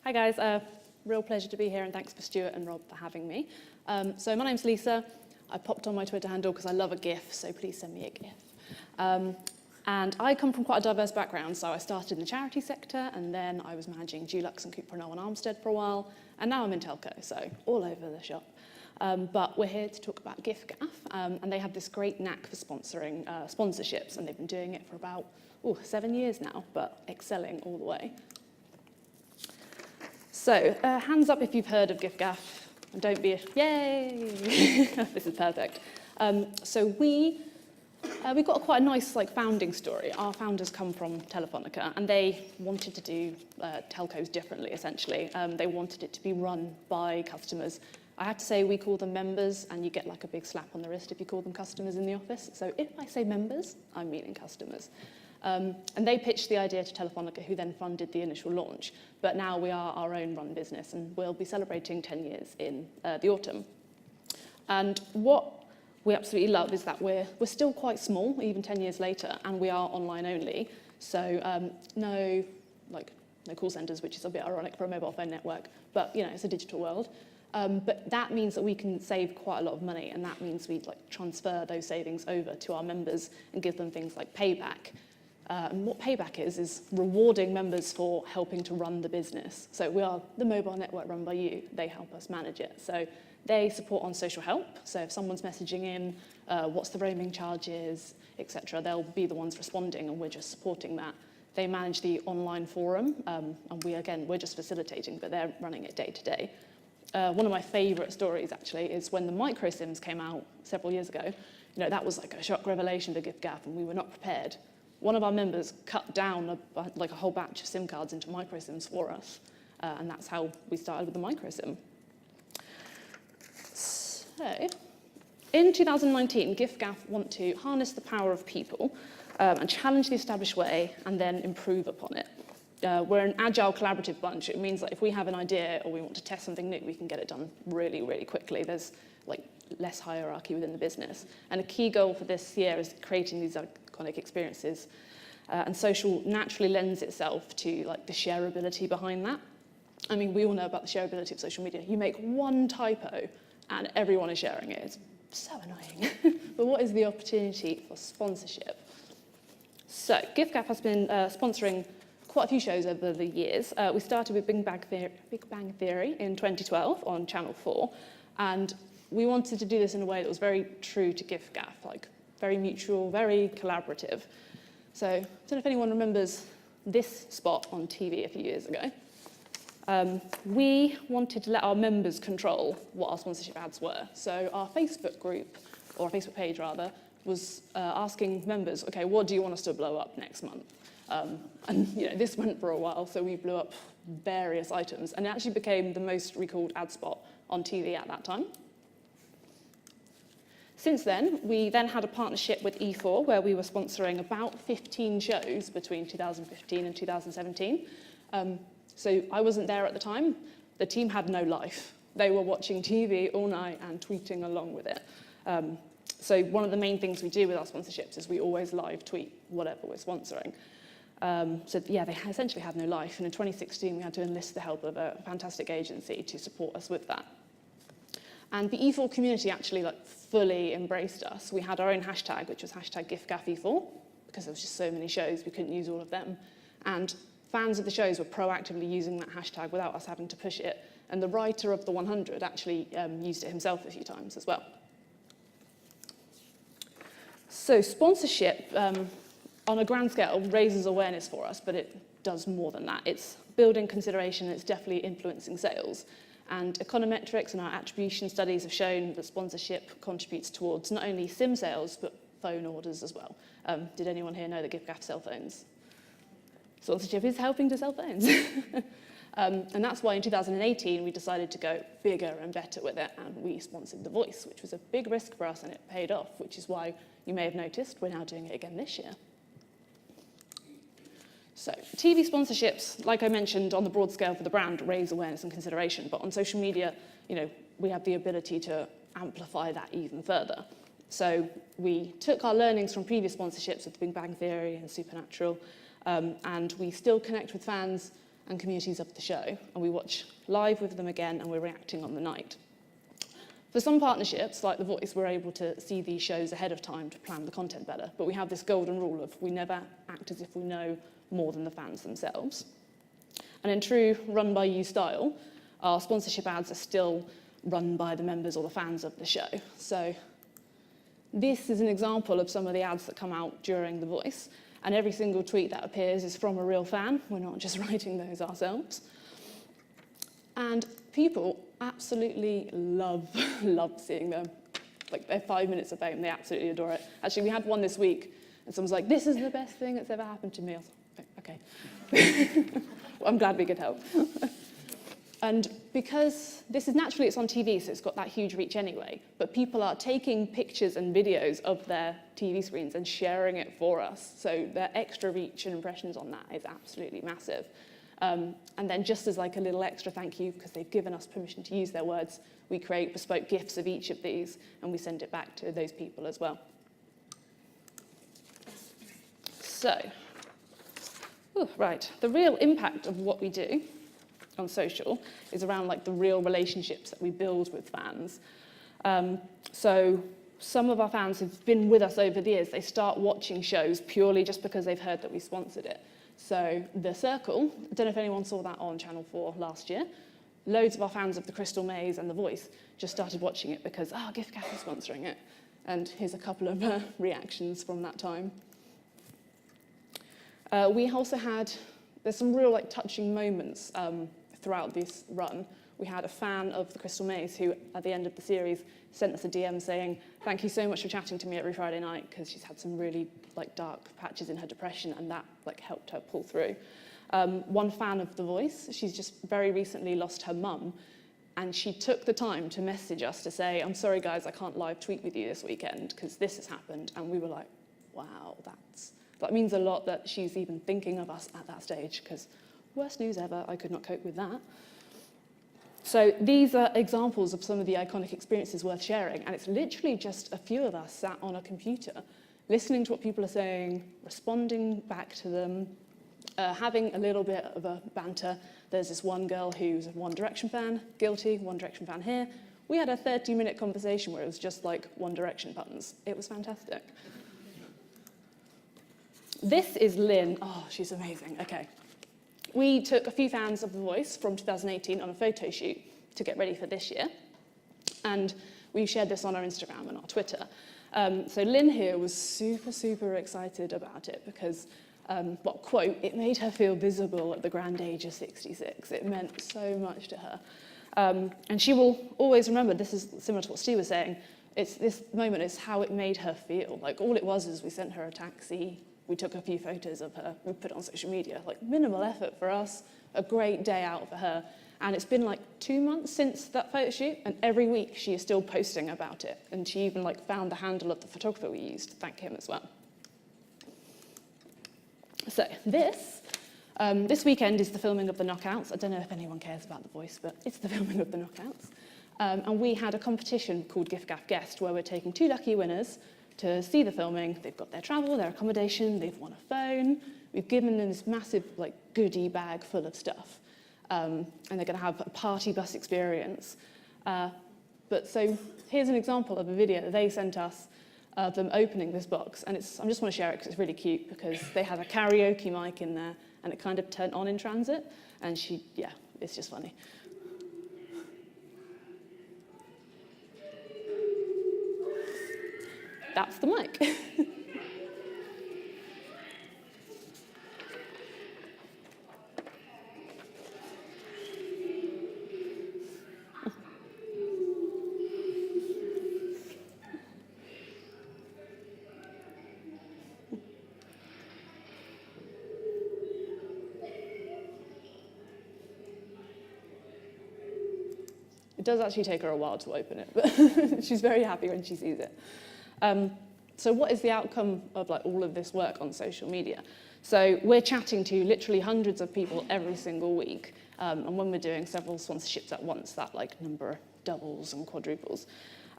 Hi guys, real pleasure to be here and thanks for Stuart and Rob for having me. So my name's Lisa. I popped on my Twitter handle because I love a GIF, so please send me a GIF. And I come from quite a diverse background, so I started in the charity sector and then I was managing Dulux and Cooper&O and Armstead for a while, and now I'm in telco, so all over the shop. But we're here to talk about giffgaff, and they have this great knack for sponsoring sponsorships, and they've been doing it for about 7 years now, but excelling all the way. So, hands up if you've heard of giffgaff, and don't be yay! This is perfect. So we've got quite a nice founding story. Our founders come from Telefonica, and they wanted to do telcos differently, essentially. They wanted it to be run by customers. I have to say we call them members, and you get a big slap on the wrist if you call them customers in the office. So if I say members, I'm meaning customers. And they pitched the idea to Telefonica, who then funded the initial launch. But now we are our own run business, and we'll be celebrating 10 years in the autumn. And what we absolutely love is that we're still quite small, even 10 years later, and we are online only. So no call centres, which is a bit ironic for a mobile phone network, but it's a digital world. But that means that we can save quite a lot of money, and that means we transfer those savings over to our members and give them things like payback. And what payback is rewarding members for helping to run the business. So we are the mobile network run by you. They help us manage it. So they support on social help. So if someone's messaging in, what's the roaming charges, etc., they'll be the ones responding, and we're just supporting that. They manage the online forum, and we're just facilitating, but they're running it day to day. One of my favourite stories, actually, is when the micro SIMs came out several years ago. That was a shock revelation for giffgaff, and we were not prepared. One of our members cut down a whole batch of SIM cards into micro SIMs for us, and that's how we started with the micro SIM. So, in 2019, giffgaff want to harness the power of people and challenge the established way and then improve upon it. We're an agile, collaborative bunch. It means that if we have an idea or we want to test something new, we can get it done really, really quickly. There's less hierarchy within the business. And a key goal for this year is creating these iconic experiences. And social naturally lends itself to the shareability behind that. I mean, we all know about the shareability of social media. You make one typo and everyone is sharing it. It's so annoying. But what is the opportunity for sponsorship? So giffgaff has been sponsoring quite a few shows over the years. We started with Big Bang Theory in 2012 on Channel 4, and we wanted to do this in a way that was very true to giffgaff, very mutual, very collaborative. So I don't know if anyone remembers this spot on TV a few years ago. We wanted to let our members control what our sponsorship ads were. So our Facebook group, or our Facebook page rather, was asking members, okay, what do you want us to blow up next month? And this went for a while, so we blew up various items, and it actually became the most recalled ad spot on TV at that time. Since then, we then had a partnership with E4, where we were sponsoring about 15 shows between 2015 and 2017. So I wasn't there at the time. The team had no life. They were watching TV all night and tweeting along with it. So one of the main things we do with our sponsorships is we always live tweet whatever we're sponsoring. So yeah, they essentially had no life. And in 2016, we had to enlist the help of a fantastic agency to support us with that. And the E4 community actually fully embraced us. We had our own hashtag, which was #giffgaff-E4, because there was just so many shows, we couldn't use all of them. And fans of the shows were proactively using that hashtag without us having to push it. And the writer of the 100 actually used it himself a few times as well. So sponsorship, on a grand scale, raises awareness for us, but it does more than that. It's building consideration, and it's definitely influencing sales. And econometrics and our attribution studies have shown that sponsorship contributes towards not only SIM sales, but phone orders as well. Did anyone here know that giffgaff sell phones? Sponsorship is helping to sell phones. And that's why in 2018, we decided to go bigger and better with it, and we sponsored The Voice, which was a big risk for us, and it paid off, which is why you may have noticed we're now doing it again this year. So TV sponsorships, like I mentioned, on the broad scale for the brand, raise awareness and consideration. But on social media, we have the ability to amplify that even further. So we took our learnings from previous sponsorships with Big Bang Theory and Supernatural, and we still connect with fans and communities of the show, and we watch live with them again, and we're reacting on the night. For some partnerships, like The Voice, we're able to see these shows ahead of time to plan the content better, but we have this golden rule of we never act as if we know more than the fans themselves. And in true run-by-you style, our sponsorship ads are still run by the members or the fans of the show. So this is an example of some of the ads that come out during The Voice, and every single tweet that appears is from a real fan. We're not just writing those ourselves. And people absolutely love seeing them. Like, they're 5 minutes of fame, they absolutely adore it. Actually, we had one this week, and someone's like, this is the best thing that's ever happened to me. I was like, okay. Well, I'm glad we could help. And because this is naturally, it's on TV, so it's got that huge reach anyway, but people are taking pictures and videos of their TV screens and sharing it for us. So their extra reach and impressions on that is absolutely massive. And then just as like a little extra thank you, because they've given us permission to use their words, we create bespoke GIFs of each of these, and we send it back to those people as well. So, right, the real impact of what we do on social is around like the real relationships that we build with fans. So some of our fans have been with us over the years. They start watching shows purely just because they've heard that we sponsored it. So The Circle, I don't know if anyone saw that on Channel 4 last year. Loads of our fans of The Crystal Maze and The Voice just started watching it because, giffgaff is sponsoring it. And here's a couple of reactions from that time. We also had, there's some real like touching moments throughout this run. We had a fan of The Crystal Maze who, at the end of the series, sent us a DM saying, thank you so much for chatting to me every Friday night, because she's had some really like dark patches in her depression, and that like helped her pull through. One fan of The Voice, she's just very recently lost her mum, and she took the time to message us to say, I'm sorry guys, I can't live tweet with you this weekend because this has happened. And we were like, wow, that means a lot that she's even thinking of us at that stage, because worst news ever, I could not cope with that. So these are examples of some of the iconic experiences worth sharing, and it's literally just a few of us sat on a computer, listening to what people are saying, responding back to them, having a little bit of a banter. There's this one girl who's a One Direction fan, guilty, One Direction fan here. We had a 30-minute conversation where it was just like One Direction buttons. It was fantastic. This is Lynn. Oh, she's amazing. Okay. We took a few fans of The Voice from 2018 on a photo shoot to get ready for this year. And we shared this on our Instagram and our Twitter. So Lynn here was super, super excited about it because, quote, it made her feel visible at the grand age of 66. It meant so much to her. And she will always remember, this is similar to what Stu was saying, this moment is how it made her feel. Like, all it was is we sent her a taxi, we took a few photos of her, we put it on social media, like minimal effort for us, a great day out for her. And it's been like 2 months since that photo shoot, and every week she is still posting about it. And she even like found the handle of the photographer we used to thank him as well. So this weekend is the filming of the Knockouts. I don't know if anyone cares about The Voice, but it's the filming of the Knockouts. And we had a competition called giffgaff Guest, where we're taking 2 lucky winners to see the filming. They've got their travel, their accommodation, they've won a phone. We've given them this massive like goodie bag full of stuff. And they're going to have a party bus experience. But so here's an example of a video that they sent us of them opening this box. And I just want to share it because it's really cute, because they had a karaoke mic in there and it kind of turned on in transit. And it's just funny. That's the mic. It does actually take her a while to open it, but she's very happy when she sees it. So what is the outcome of like all of this work on social media? So we're chatting to literally hundreds of people every single week. And when we're doing several sponsorships at once, that like number doubles and quadruples.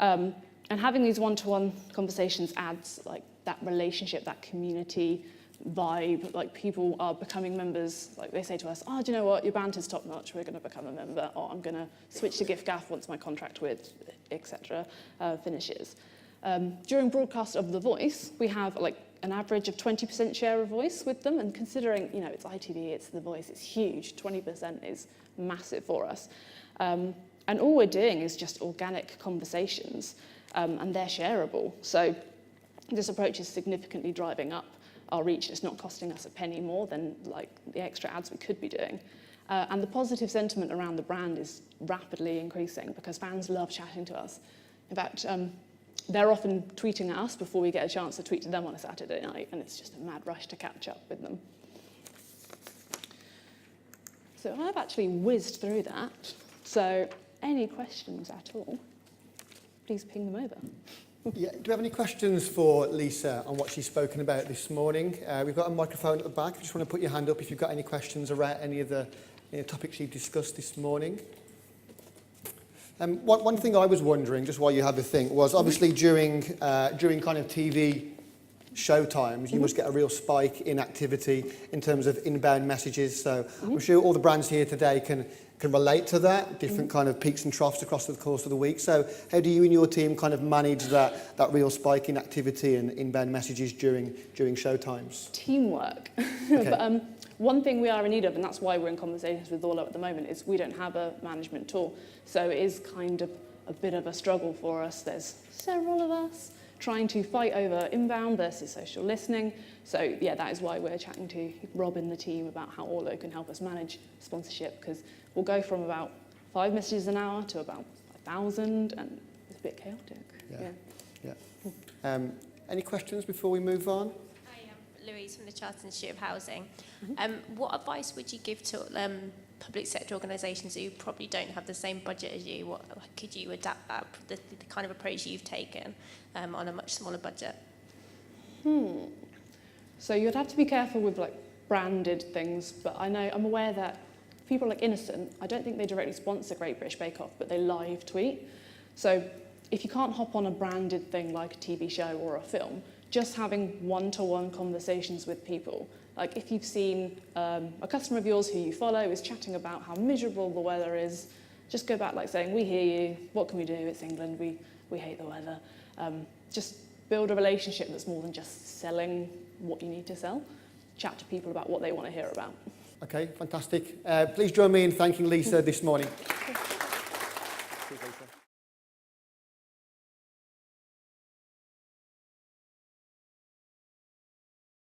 And having these one-to-one conversations adds like that relationship, that community vibe. Like, people are becoming members. Like, they say to us, oh, do you know what, your banter's top notch, we're going to become a member, or I'm going to switch to giffgaff once my contract with etc. Finishes. During broadcast of The Voice, we have like an average of 20% share of voice with them, and considering, you know, it's ITV, it's The Voice, it's huge, 20% is massive for us. And all we're doing is just organic conversations, and they're shareable. So this approach is significantly driving up our reach. It's not costing us a penny more than like the extra ads we could be doing. And the positive sentiment around the brand is rapidly increasing because fans love chatting to us. In fact, they're often tweeting at us before we get a chance to tweet to them on a Saturday night, and it's just a mad rush to catch up with them. So I've actually whizzed through that. So any questions at all, please ping them over. Yeah, do we have any questions for Lisa on what she's spoken about this morning? We've got a microphone at the back. I just want to put your hand up if you've got any questions around any of the topics you've discussed this morning. One thing I was wondering, just while you had the thing, was obviously during kind of TV show times, you must get a real spike in activity in terms of inbound messages. So I'm sure all the brands here today can relate to that, different kind of peaks and troughs across the course of the week. So how do you and your team kind of manage that real spike in activity and inbound messages during show times? Teamwork. Okay. But, one thing we are in need of, and that's why we're in conversations with Orlo at the moment, is we don't have a management tool. So it is kind of a bit of a struggle for us. There's several of us trying to fight over inbound versus social listening. So yeah, that is why we're chatting to Rob in the team about how Orlo can help us manage sponsorship, because we'll go from about 5 messages an hour to about 1,000, and it's a bit chaotic. Yeah. Any questions before we move on? Louise from the Chartered Institute of Housing. What advice would you give to public sector organisations who probably don't have the same budget as you? What could you adapt that, the kind of approach you've taken on a much smaller budget? So you'd have to be careful with like branded things, but I'm aware that people like Innocent, I don't think they directly sponsor Great British Bake Off, but they live tweet. So if you can't hop on a branded thing like a TV show or a film, just having one-to-one conversations with people. Like if you've seen a customer of yours who you follow is chatting about how miserable the weather is, just go back like saying, we hear you, what can we do, it's England, we hate the weather. Just build a relationship that's more than just selling what you need to sell. Chat to people about what they want to hear about. Okay, fantastic. Please join me in thanking Lisa this morning.